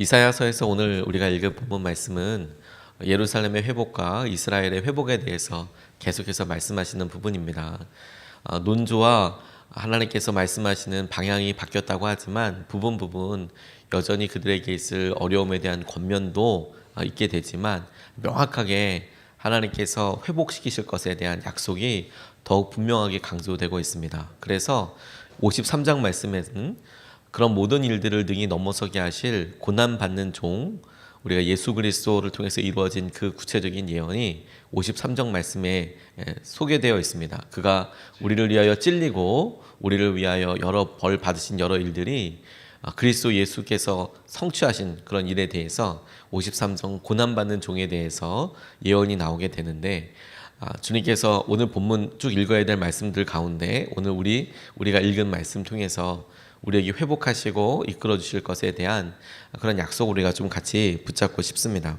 이사야서에서 오늘 우리가 읽은 본문 말씀은 예루살렘의 회복과 이스라엘의 회복에 대해서 계속해서 말씀하시는 부분입니다. 논조와 하나님께서 말씀하시는 방향이 바뀌었다고 하지만 부분 여전히 그들에게 있을 어려움에 대한 권면도 있게 되지만 명확하게 하나님께서 회복시키실 것에 대한 약속이 더욱 분명하게 강조되고 있습니다. 그래서 53장 말씀에는 그런 모든 일들을 능히 넘어서게 하실 고난받는 종, 우리가 예수 그리스도를 통해서 이루어진 그 구체적인 예언이 53장 말씀에 소개되어 있습니다. 그가 우리를 위하여 찔리고 우리를 위하여 여러 벌 받으신 여러 일들이 그리스도 예수께서 성취하신 그런 일에 대해서 53장 고난받는 종에 대해서 예언이 나오게 되는데, 주님께서 오늘 본문 쭉 읽어야 될 말씀들 가운데 오늘 우리가 읽은 말씀 통해서 우리에게 회복하시고 이끌어 주실 것에 대한 그런 약속을 우리가 좀 같이 붙잡고 싶습니다.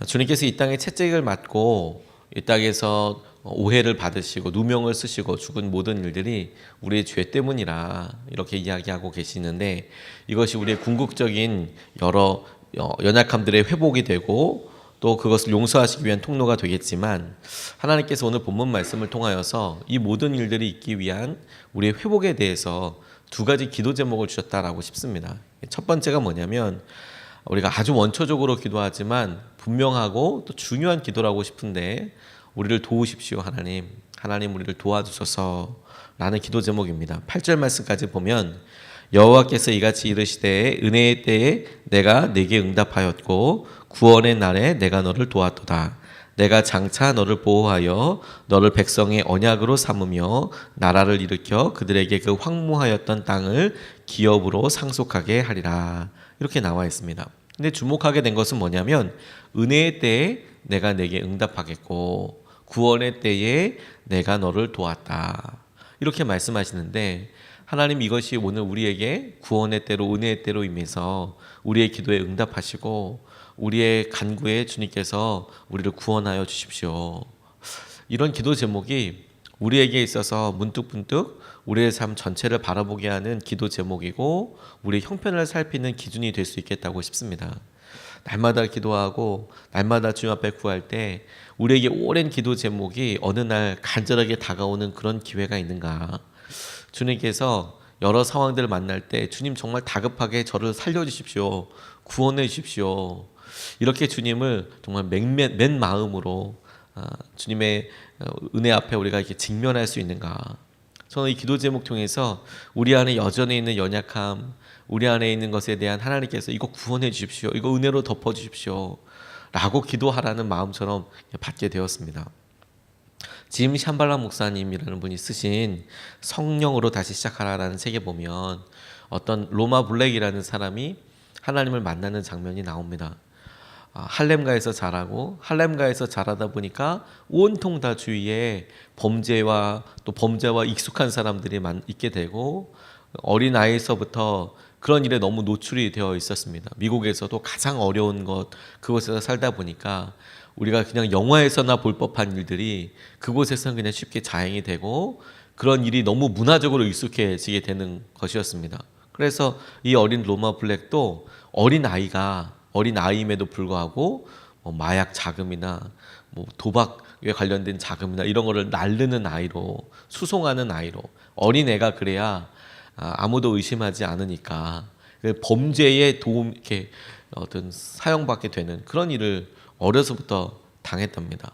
주님께서 이 땅에 채찍을 맞고 이 땅에서 오해를 받으시고 누명을 쓰시고 죽은 모든 일들이 우리의 죄 때문이라 이렇게 이야기하고 계시는데, 이것이 우리의 궁극적인 여러 연약함들의 회복이 되고 또 그것을 용서하시기 위한 통로가 되겠지만, 하나님께서 오늘 본문 말씀을 통하여서 이 모든 일들이 있기 위한 우리의 회복에 대해서 두 가지 기도 제목을 주셨다라고 싶습니다. 첫 번째가 뭐냐면, 우리가 아주 원초적으로 기도하지만 분명하고 또 중요한 기도를 하고 싶은데, 우리를 도우십시오 하나님 우리를 도와주소서 라는 기도 제목입니다. 8절 말씀까지 보면, 여호와께서 이같이 이르시되 은혜의 때에 내가 네게 응답하였고 구원의 날에 내가 너를 도왔도다. 내가 장차 너를 보호하여 너를 백성의 언약으로 삼으며 나라를 일으켜 그들에게 그 황무하였던 땅을 기업으로 상속하게 하리라. 이렇게 나와 있습니다. 근데 주목하게 된 것은 뭐냐면, 은혜의 때에 내가 네게 응답하겠고 구원의 때에 내가 너를 도왔다. 이렇게 말씀하시는데, 하나님 이것이 오늘 우리에게 구원의 때로 은혜의 때로 임해서 우리의 기도에 응답하시고 우리의 간구에 주님께서 우리를 구원하여 주십시오. 이런 기도 제목이 우리에게 있어서 문득문득 우리의 삶 전체를 바라보게 하는 기도 제목이고 우리의 형편을 살피는 기준이 될 수 있겠다고 싶습니다. 날마다 기도하고 날마다 주님 앞에 구할 때 우리에게 오랜 기도 제목이 어느 날 간절하게 다가오는 그런 기회가 있는가? 주님께서 여러 상황들을 만날 때 주님 정말 다급하게 저를 살려주십시오, 구원해 주십시오, 이렇게 주님을 정말 맨 마음으로 주님의 은혜 앞에 우리가 이렇게 직면할 수 있는가? 저는 이 기도 제목 통해서 우리 안에 여전히 있는 연약함, 우리 안에 있는 것에 대한 하나님께서 이거 구원해 주십시오, 이거 은혜로 덮어 주십시오 라고 기도하라는 마음처럼 받게 되었습니다. 짐 샴발라 목사님이라는 분이 쓰신 성령으로 다시 시작하라라는 책에 보면 어떤 로마 블랙이라는 사람이 하나님을 만나는 장면이 나옵니다. 할렘가에서 자라고 할렘가에서 자라다 보니까 온통 다 주위에 범죄와 익숙한 사람들이 있게 되고 어린 나이에서부터 그런 일에 너무 노출이 되어 있었습니다. 미국에서도 가장 어려운 그곳에서 살다 보니까 우리가 그냥 영화에서나 볼 법한 일들이 그곳에서는 그냥 쉽게 자행이 되고 그런 일이 너무 문화적으로 익숙해지게 되는 것이었습니다. 그래서 이 어린 로마 블랙도 어린 아이임에도 불구하고 마약 자금이나 도박에 관련된 자금이나 이런 거를 날르는 아이로, 수송하는 아이로, 어린 애가 그래야 아무도 의심하지 않으니까 범죄에 이렇게 어떤 사용받게 되는 그런 일을 어려서부터 당했답니다.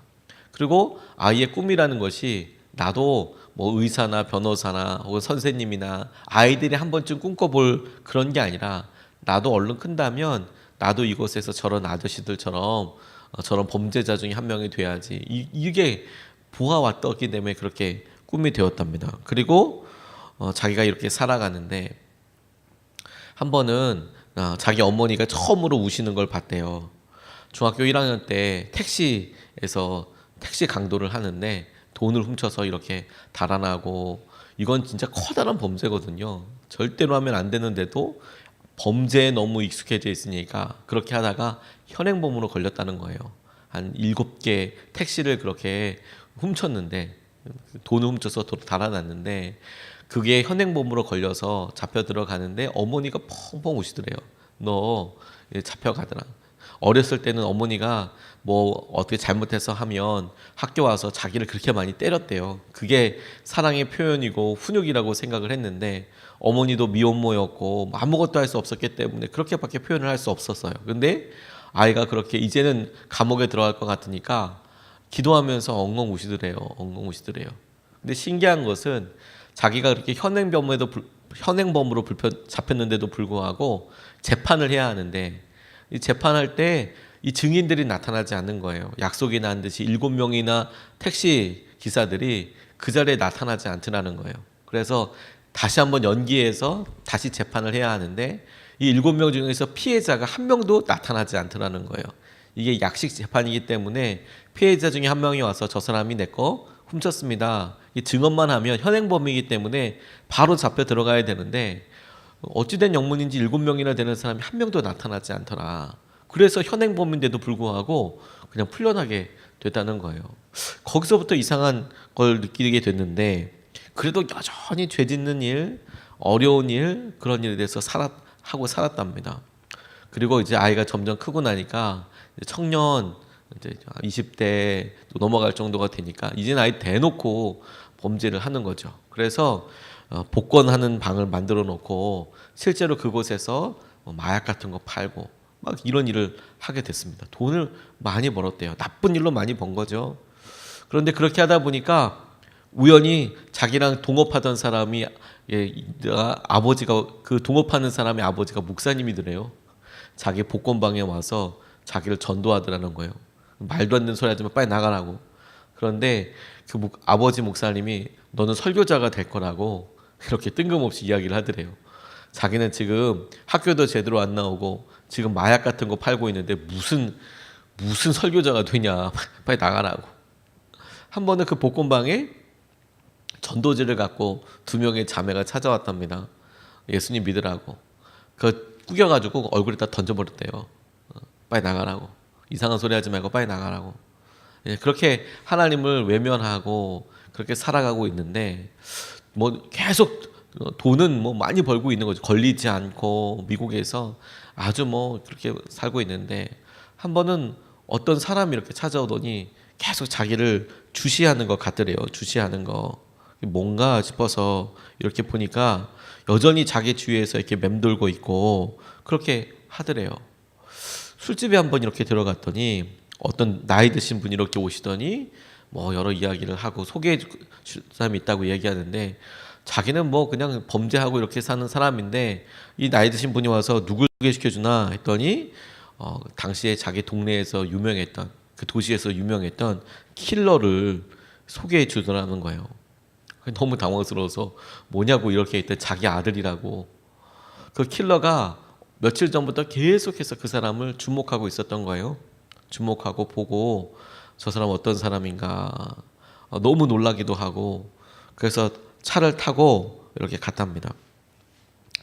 그리고 아이의 꿈이라는 것이 나도 의사나 변호사나 혹은 선생님이나 아이들이 한 번쯤 꿈꿔볼 그런 게 아니라 나도 얼른 큰다면 나도 이곳에서 저런 아저씨들처럼 저런 범죄자 중에 한 명이 돼야지, 이게 보아왔었기 때문에 그렇게 꿈이 되었답니다. 그리고 자기가 이렇게 살아가는데 한 번은 자기 어머니가 처음으로 우시는 걸 봤대요. 중학교 1학년 때 택시에서 택시 강도를 하는데 돈을 훔쳐서 이렇게 달아나고, 이건 진짜 커다란 범죄거든요. 절대로 하면 안 되는데도 범죄에 너무 익숙해져 있으니까 그렇게 하다가 현행범으로 걸렸다는 거예요. 한 7개 택시를 그렇게 훔쳤는데, 돈을 훔쳐서 달아났는데 그게 현행범으로 걸려서 잡혀 들어가는데 어머니가 펑펑 우시더래요. 너 잡혀가더라. 어렸을 때는 어머니가 뭐 어떻게 잘못해서 하면 학교 와서 자기를 그렇게 많이 때렸대요. 그게 사랑의 표현이고 훈육이라고 생각을 했는데 어머니도 미혼모였고 아무것도 할 수 없었기 때문에 그렇게밖에 표현을 할 수 없었어요. 근데 아이가 그렇게 이제는 감옥에 들어갈 것 같으니까 기도하면서 엉엉 우시더래요. 엉엉 우시더래요. 근데 신기한 것은 자기가 그렇게 현행범으로 잡혔는데도 불구하고 재판을 해야 하는데 이 재판할 때 이 증인들이 나타나지 않는 거예요. 약속이 난 듯이 7명이나 택시 기사들이 그 자리에 나타나지 않더라는 거예요. 그래서 다시 한번 연기해서 다시 재판을 해야 하는데 이 7명 중에서 피해자가 한 명도 나타나지 않더라는 거예요. 이게 약식 재판이기 때문에 피해자 중에 한 명이 와서 저 사람이 내 거 훔쳤습니다. 이 증언만 하면 현행범이기 때문에 바로 잡혀 들어가야 되는데 어찌된 영문인지 7명이나 되는 사람이 한 명도 나타나지 않더라. 그래서 현행범인데도 불구하고 그냥 풀려나게 됐다는 거예요. 거기서부터 이상한 걸 느끼게 됐는데 그래도 여전히 죄 짓는 일, 어려운 일 그런 일에 대해서 하고 살았답니다. 그리고 이제 아이가 점점 크고 나니까 청년 이제 20대 넘어갈 정도가 되니까 이제는 아예 대놓고 범죄를 하는 거죠. 그래서 복권하는 방을 만들어 놓고 실제로 그곳에서 마약 같은 거 팔고 막 이런 일을 하게 됐습니다. 돈을 많이 벌었대요. 나쁜 일로 많이 번 거죠. 그런데 그렇게 하다 보니까 우연히 자기랑 동업하던 사람이 아버지가 그 동업하는 사람의 아버지가 목사님이더래요. 자기 복권방에 와서 자기를 전도하더라는 거예요. 말도 안 되는 소리 하지 마, 빨리 나가라고. 그런데 그 아버지 목사님이 너는 설교자가 될 거라고 이렇게 뜬금없이 이야기를 하더래요. 자기는 지금 학교도 제대로 안 나오고 지금 마약 같은 거 팔고 있는데 무슨 설교자가 되냐, 빨리 나가라고. 한 번은 그 복권방에 전도지를 갖고 2명의 자매가 찾아왔답니다. 예수님 믿으라고. 그 꾸겨가지고 얼굴에다 던져버렸대요. 빨리 나가라고. 이상한 소리 하지 말고 빨리 나가라고. 그렇게 하나님을 외면하고 그렇게 살아가고 있는데 뭐 계속 돈은 뭐 많이 벌고 있는 거죠. 걸리지 않고 미국에서 아주 뭐 그렇게 살고 있는데 한 번은 어떤 사람이 이렇게 찾아오더니 계속 자기를 주시하는 것 같더래요. 주시하는 거. 뭔가 싶어서 이렇게 보니까 여전히 자기 주위에서 이렇게 맴돌고 있고 그렇게 하더래요. 술집에 한번 이렇게 들어갔더니 어떤 나이 드신 분이 이렇게 오시더니 뭐 여러 이야기를 하고 소개해 줄 사람이 있다고 얘기하는데 자기는 뭐 그냥 범죄하고 이렇게 사는 사람인데 이 나이 드신 분이 와서 누굴 소개시켜주나 했더니 당시에 자기 동네에서 유명했던 그 도시에서 유명했던 킬러를 소개해 주더라는 거예요. 너무 당황스러워서 뭐냐고 이렇게 했더니 자기 아들이라고. 그 킬러가 며칠 전부터 계속해서 그 사람을 주목하고 있었던 거예요. 주목하고 보고 저 사람 어떤 사람인가 너무 놀라기도 하고 그래서 차를 타고 이렇게 갔답니다.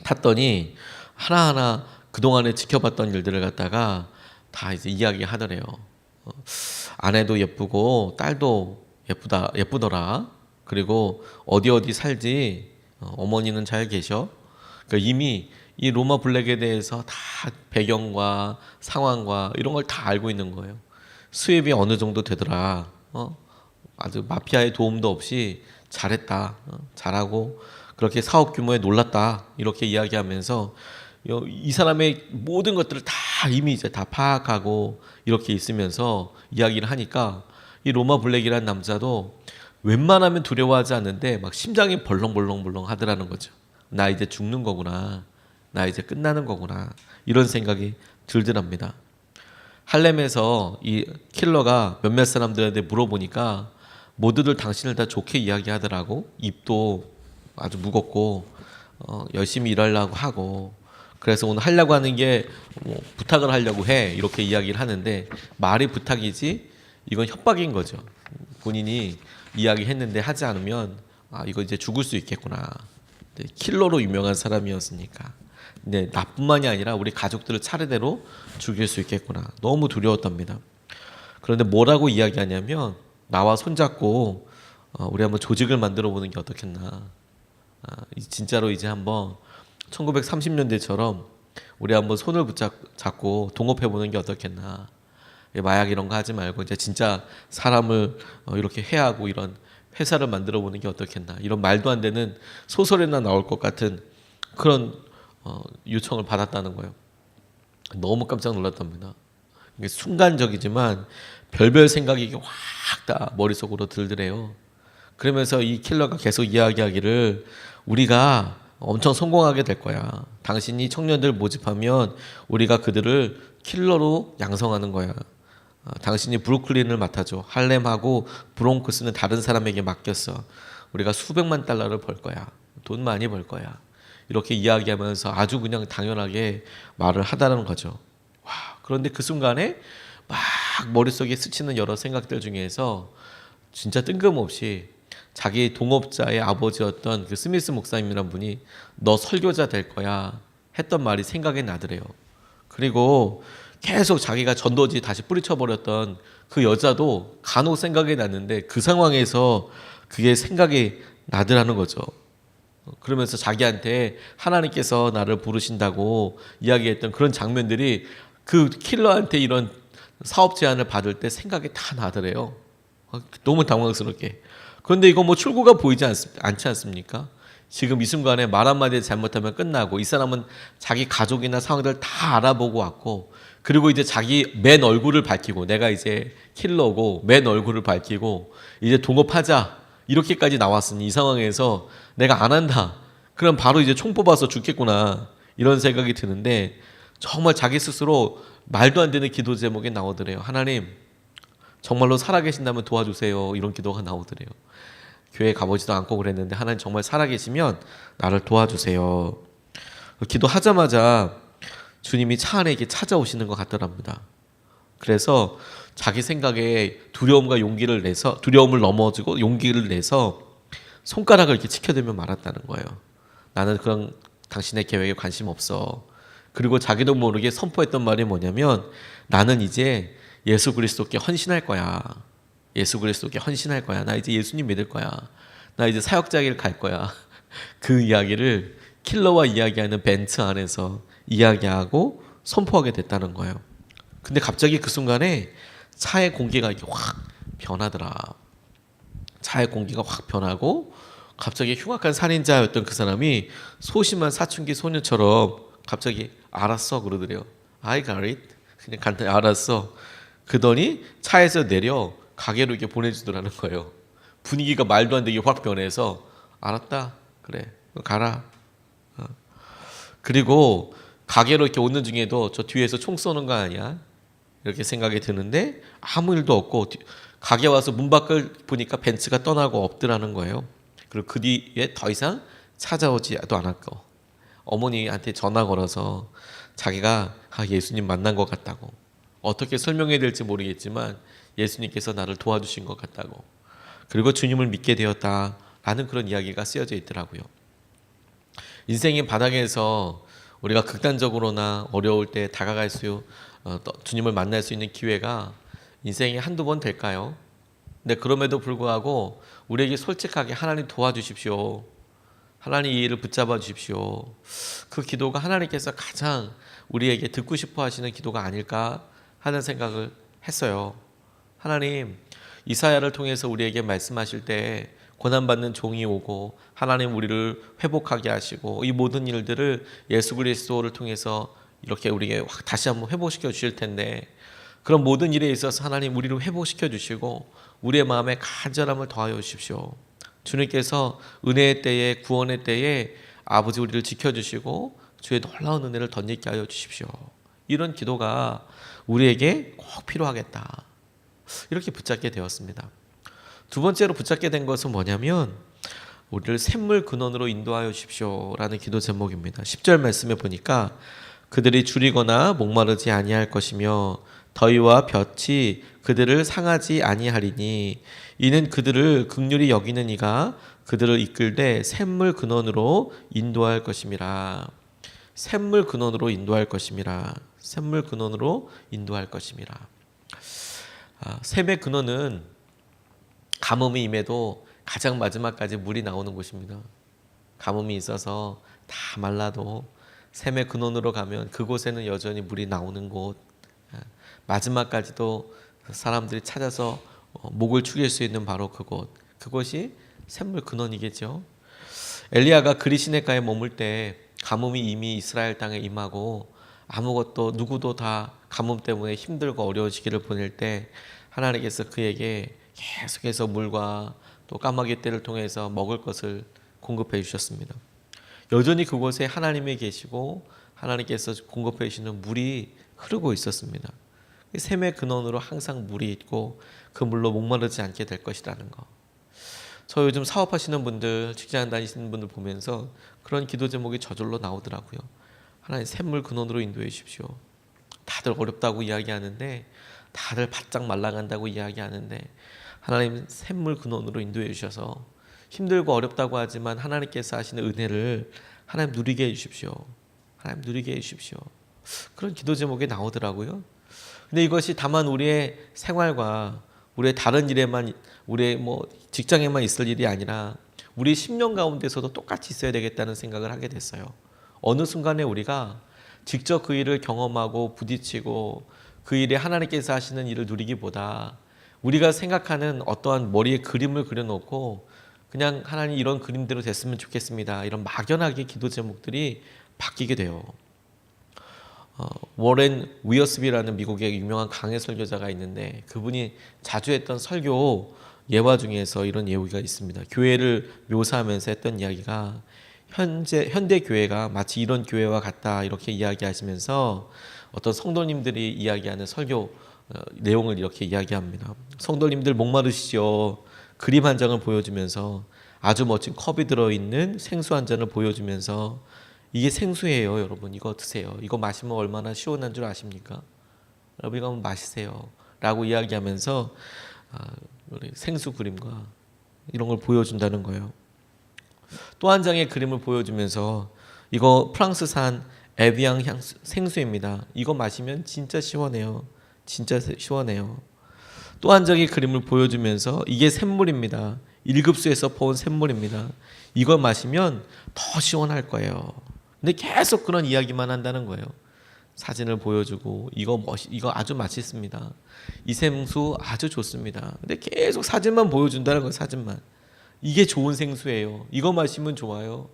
탔더니 하나하나 그동안에 지켜봤던 일들을 갖다가 다 이제 이야기하더래요. 아내도 예쁘고 딸도 예쁘더라. 그리고 어디 살지 어머니는 잘 계셔. 그러니까 이미 이 로마 블랙에 대해서 다 배경과 상황과 이런 걸 다 알고 있는 거예요. 수입이 어느 정도 되더라. 아주 마피아의 도움도 없이 잘했다. 잘하고 그렇게 사업 규모에 놀랐다. 이렇게 이야기하면서 이 사람의 모든 것들을 다 이미 이제 다 파악하고 이렇게 있으면서 이야기를 하니까 이 로마 블랙이라는 남자도 웬만하면 두려워하지 않는데 막 심장이 벌렁벌렁 하더라는 거죠. 나 이제 죽는 거구나. 나 이제 끝나는 거구나. 이런 생각이 들더랍니다. 할렘에서 이 킬러가 몇몇 사람들한테 물어보니까 모두들 당신을 다 좋게 이야기하더라고. 입도 아주 무겁고 열심히 일하려고 하고 그래서 오늘 하려고 하는 게 뭐 부탁을 하려고 해 이렇게 이야기를 하는데 말이 부탁이지 이건 협박인 거죠. 본인이 이야기했는데 하지 않으면 이거 이제 죽을 수 있겠구나. 킬러로 유명한 사람이었으니까. 근데 나뿐만이 아니라 우리 가족들을 차례대로 죽일 수 있겠구나. 너무 두려웠답니다. 그런데 뭐라고 이야기하냐면 나와 손잡고 우리 한번 조직을 만들어 보는 게 어떻겠나. 진짜로 이제 한번 1930년대처럼 우리 한번 손을 붙잡고 동업해 보는 게 어떻겠나. 마약 이런 거 하지 말고 이제 진짜 사람을 이렇게 해하고 이런 회사를 만들어 보는 게 어떻겠나. 이런 말도 안 되는 소설에나 나올 것 같은 그런 요청을 받았다는 거예요. 너무 깜짝 놀랐답니다. 이게 순간적이지만 별별 생각이 확 다 머릿속으로 들더래요. 그러면서 이 킬러가 계속 이야기하기를 우리가 엄청 성공하게 될 거야. 당신이 청년들 모집하면 우리가 그들을 킬러로 양성하는 거야. 당신이 브루클린을 맡아줘. 할렘하고 브롱크스는 다른 사람에게 맡겼어. 우리가 수백만 달러를 벌 거야. 돈 많이 벌 거야. 이렇게 이야기하면서 아주 그냥 당연하게 말을 하다는 거죠. 와, 그런데 그 순간에 막 머릿속에 스치는 여러 생각들 중에서 진짜 뜬금없이 자기 동업자의 아버지였던 그 스미스 목사님이란 분이 너 설교자 될 거야 했던 말이 생각이 나더래요. 그리고 계속 자기가 전도지 다시 뿌리쳐버렸던 그 여자도 간혹 생각이 났는데 그 상황에서 그게 생각이 나더라는 거죠. 그러면서 자기한테 하나님께서 나를 부르신다고 이야기했던 그런 장면들이 그 킬러한테 이런 사업 제안을 받을 때 생각이 다 나더래요. 너무 당황스럽게. 그런데 이거 뭐 출구가 보이지 않지 않습니까? 지금 이 순간에 말 한마디 잘못하면 끝나고 이 사람은 자기 가족이나 상황들 다 알아보고 왔고 그리고 이제 자기 맨 얼굴을 밝히고 내가 이제 킬러고 맨 얼굴을 밝히고 이제 동업하자 이렇게까지 나왔으니 이 상황에서 내가 안 한다. 그럼 바로 이제 총 뽑아서 죽겠구나 이런 생각이 드는데 정말 자기 스스로 말도 안 되는 기도 제목이 나오더래요. 하나님 정말로 살아계신다면 도와주세요. 이런 기도가 나오더래요. 교회 가보지도 않고 그랬는데 하나님 정말 살아계시면 나를 도와주세요. 기도하자마자 주님이 차 안에 이렇게 찾아오시는 것 같더랍니다. 그래서 자기 생각에 두려움과 용기를 내서 두려움을 넘어지고 용기를 내서 손가락을 이렇게 치켜들며 말았다는 거예요. 나는 그런 당신의 계획에 관심 없어. 그리고 자기도 모르게 선포했던 말이 뭐냐면 나는 이제 예수 그리스도께 헌신할 거야. 예수 그리스도께 헌신할 거야. 나 이제 예수님 믿을 거야. 나 이제 사역자 길 갈 거야. 그 이야기를 킬러와 이야기하는 벤츠 안에서 이야기하고 선포하게 됐다는 거예요. 근데 갑자기 그 순간에 차의 공기가 이렇게 확 변하더라. 차의 공기가 확 변하고 갑자기 흉악한 살인자였던 그 사람이 소심한 사춘기 소녀처럼 갑자기 알았어 그러더래요. I got it. 그냥 간단히 알았어. 그러더니 차에서 내려 가게로 이렇게 보내주더라는 거예요. 분위기가 말도 안 되게 확 변해서 알았다. 그래 가라. 그리고 가게로 이렇게 오는 중에도 저 뒤에서 총 쏘는 거 아니야? 이렇게 생각이 드는데 아무 일도 없고 가게 와서 문 밖을 보니까 벤츠가 떠나고 없더라는 거예요. 그리고 그 뒤에 더 이상 찾아오지도 않았고 어머니한테 전화 걸어서 자기가 예수님 만난 것 같다고 어떻게 설명해야 될지 모르겠지만 예수님께서 나를 도와주신 것 같다고 그리고 주님을 믿게 되었다라는 그런 이야기가 쓰여져 있더라고요. 인생의 바닥에서 우리가 극단적으로나 어려울 때 다가갈 주님을 만날 수 있는 기회가 인생에 한두 번 될까요? 근데 그럼에도 불구하고 우리에게 솔직하게 하나님 도와주십시오. 하나님 이 일을 붙잡아 주십시오. 그 기도가 하나님께서 가장 우리에게 듣고 싶어 하시는 기도가 아닐까 하는 생각을 했어요. 하나님 이사야를 통해서 우리에게 말씀하실 때 고난받는 종이 오고 하나님 우리를 회복하게 하시고 이 모든 일들을 예수 그리스도를 통해서 이렇게 우리에게 다시 한번 회복시켜 주실 텐데 그런 모든 일에 있어서 하나님 우리를 회복시켜 주시고 우리의 마음에 간절함을 더하여 주십시오. 주님께서 은혜의 때에 구원의 때에 아버지 우리를 지켜주시고 주의 놀라운 은혜를 덧입게 하여 주십시오. 이런 기도가 우리에게 꼭 필요하겠다. 이렇게 붙잡게 되었습니다. 두 번째로 붙잡게 된 것은 뭐냐면 우리를 샘물 근원으로 인도하여 주십시오라는 기도 제목입니다. 10절 말씀에 보니까 그들이 줄이거나 목마르지 아니할 것이며 더위와 볕이 그들을 상하지 아니하리니 이는 그들을 긍휼히 여기는 이가 그들을 이끌되 샘물 근원으로 인도할 것임이라. 샘물 근원으로 인도할 것임이라. 샘물 근원으로 인도할 것임이라. 샘의 근원은 가뭄이 임해도 가장 마지막까지 물이 나오는 곳입니다. 가뭄이 있어서 다 말라도 샘의 근원으로 가면 그곳에는 여전히 물이 나오는 곳, 마지막까지도 사람들이 찾아서 목을 축일 수 있는 바로 그곳이 샘물 근원이겠죠. 엘리야가 그리시네가에 머물 때 가뭄이 이미 이스라엘 땅에 임하고 아무것도 누구도 다 가뭄 때문에 힘들고 어려워지기를 보낼 때 하나님께서 그에게 계속해서 물과 또 까마귀 떼를 통해서 먹을 것을 공급해 주셨습니다. 여전히 그곳에 하나님이 계시고 하나님께서 공급해 주시는 물이 흐르고 있었습니다. 샘의 근원으로 항상 물이 있고 그 물로 목마르지 않게 될 것이라는 거. 저 요즘 사업하시는 분들, 직장 다니시는 분들 보면서 그런 기도 제목이 저절로 나오더라고요. 하나님 샘물 근원으로 인도해 주십시오. 다들 어렵다고 이야기하는데, 다들 바짝 말라간다고 이야기하는데 하나님 샘물 근원으로 인도해 주셔서 힘들고 어렵다고 하지만 하나님께서 하시는 은혜를 하나님 누리게 해주십시오. 하나님 누리게 해주십시오. 그런 기도 제목이 나오더라고요. 근데 이것이 다만 우리의 생활과 우리의 다른 일에만, 우리의 직장에만 있을 일이 아니라 우리 심령 가운데서도 똑같이 있어야 되겠다는 생각을 하게 됐어요. 어느 순간에 우리가 직접 그 일을 경험하고 부딪히고 그 일에 하나님께서 하시는 일을 누리기보다 우리가 생각하는 어떠한 머리에 그림을 그려놓고 그냥 하나님 이런 그림대로 됐으면 좋겠습니다, 이런 막연하게 기도 제목들이 바뀌게 돼요. 워렌 위어스비라는 미국의 유명한 강해 설교자가 있는데 그분이 자주 했던 설교 예화 중에서 이런 예우가 있습니다. 교회를 묘사하면서 했던 이야기가 현대 교회가 마치 이런 교회와 같다, 이렇게 이야기하시면서 어떤 성도님들이 이야기하는 설교 내용을 이렇게 이야기합니다. 성도님들 목마르시죠? 그림 한 장을 보여주면서 아주 멋진 컵이 들어있는 생수 한 잔을 보여주면서 이게 생수예요, 여러분. 이거 드세요. 이거 마시면 얼마나 시원한 줄 아십니까? 여러분 이거 한번 마시세요 라고 이야기하면서 생수 그림과 이런 걸 보여준다는 거예요. 또 한 장의 그림을 보여주면서 이거 프랑스산 에비앙 생수입니다. 이거 마시면 진짜 시원해요. 진짜 시원해요. 또 한 장의 그림을 보여주면서 이게 샘물입니다. 1급수에서 퍼온 샘물입니다. 이걸 마시면 더 시원할 거예요. 근데 계속 그런 이야기만 한다는 거예요. 사진을 보여주고 이거 아주 맛있습니다. 이 생수 아주 좋습니다. 근데 계속 사진만 보여준다는 거예요. 사진만. 이게 좋은 생수예요. 이거 마시면 좋아요.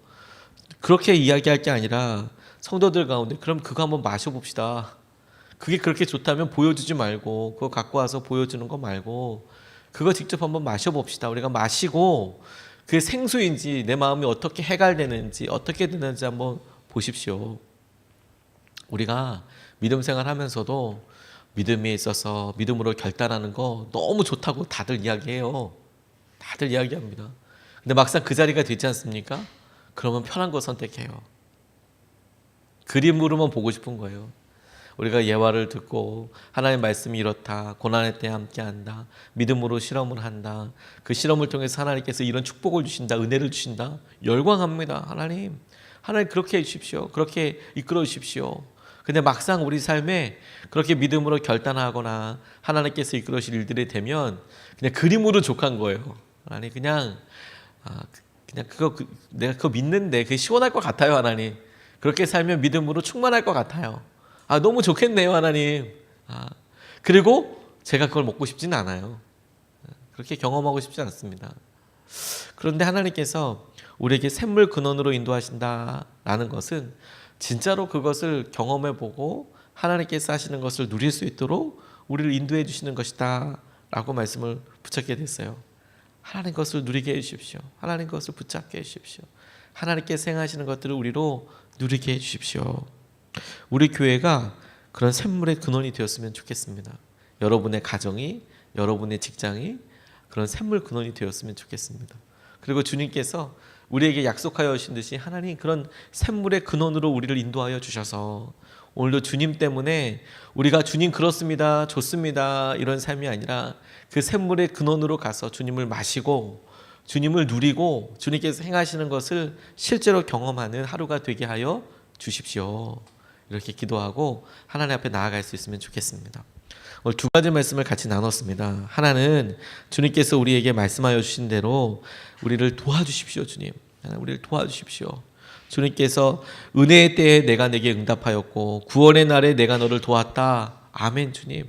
그렇게 이야기할 게 아니라 성도들 가운데 그럼 그거 한번 마셔봅시다. 그게 그렇게 좋다면 보여주지 말고 그거 갖고 와서 보여주는 거 말고 그거 직접 한번 마셔봅시다. 우리가 마시고 그게 생수인지 내 마음이 어떻게 해갈되는지 어떻게 되는지 한번 보십시오. 우리가 믿음 생활하면서도 믿음에 있어서 믿음으로 결단하는 거 너무 좋다고 다들 이야기해요. 다들 이야기합니다. 근데 막상 그 자리가 되지 않습니까? 그러면 편한 거 선택해요. 그림으로만 보고 싶은 거예요. 우리가 예화를 듣고 하나님의 말씀이 이렇다, 고난의 때에 함께한다, 믿음으로 실험을 한다, 그 실험을 통해서 하나님께서 이런 축복을 주신다, 은혜를 주신다, 열광합니다. 하나님 그렇게 해주십시오. 그렇게 이끌어 주십시오. 근데 막상 우리 삶에 그렇게 믿음으로 결단하거나 하나님께서 이끌어주실 일들이 되면 그냥 그림으로 족한 거예요. 하나님 그냥 내가 그거 믿는데 그게 시원할 것 같아요. 하나님 그렇게 살면 믿음으로 충만할 것 같아요. 너무 좋겠네요. 하나님. 그리고 제가 그걸 먹고 싶지는 않아요. 그렇게 경험하고 싶지 않습니다. 그런데 하나님께서 우리에게 샘물 근원으로 인도하신다라는 것은 진짜로 그것을 경험해보고 하나님께서 하시는 것을 누릴 수 있도록 우리를 인도해 주시는 것이다 라고 말씀을 붙잡게 됐어요. 하나님 것을 누리게 해주십시오. 하나님 것을 붙잡게 해주십시오. 하나님께서 행하시는 것들을 우리로 누리게 해주십시오. 우리 교회가 그런 샘물의 근원이 되었으면 좋겠습니다. 여러분의 가정이, 여러분의 직장이 그런 샘물 근원이 되었으면 좋겠습니다. 그리고 주님께서 우리에게 약속하여 주신 듯이 하나님 그런 샘물의 근원으로 우리를 인도하여 주셔서 오늘도 주님 때문에 우리가 주님 그렇습니다, 좋습니다 이런 삶이 아니라 그 샘물의 근원으로 가서 주님을 마시고 주님을 누리고 주님께서 행하시는 것을 실제로 경험하는 하루가 되게 하여 주십시오. 이렇게 기도하고 하나님 앞에 나아갈 수 있으면 좋겠습니다. 오늘 두 가지 말씀을 같이 나눴습니다. 하나는 주님께서 우리에게 말씀하여 주신 대로 우리를 도와주십시오. 주님 우리를 도와주십시오. 주님께서 은혜의 때에 내가 내게 응답하였고 구원의 날에 내가 너를 도왔다. 아멘. 주님,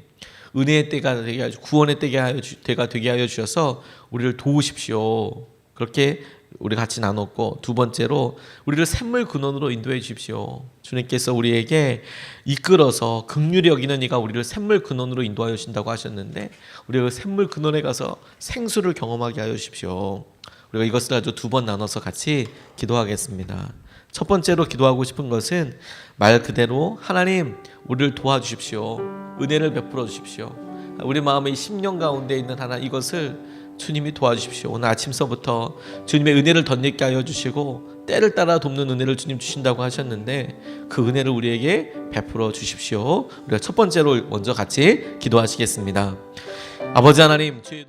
은혜의 때가 되게 하여 구원의 때가 되게 하여 주셔서 우리를 도우십시오. 그렇게 우리 같이 나눴고, 두 번째로 우리를 샘물 근원으로 인도해 주십시오. 주님께서 우리에게 이끌어서 긍휼히 여기는 이가 우리를 샘물 근원으로 인도하여 주신다고 하셨는데, 우리가 샘물 근원에 가서 생수를 경험하게 하여 주십시오. 우리가 이것을 아주 두 번 나눠서 같이 기도하겠습니다. 첫 번째로 기도하고 싶은 것은 말 그대로 하나님, 우리를 도와주십시오. 은혜를 베풀어 주십시오. 우리 마음의 심령 가운데 있는 하나님, 이것을 주님이 도와주십시오. 오늘 아침서부터 주님의 은혜를 덧입게 하여 주시고 때를 따라 돕는 은혜를 주님 주신다고 하셨는데, 그 은혜를 우리에게 베풀어 주십시오. 우리가 첫 번째로 먼저 같이 기도하시겠습니다. 아버지 하나님, 주의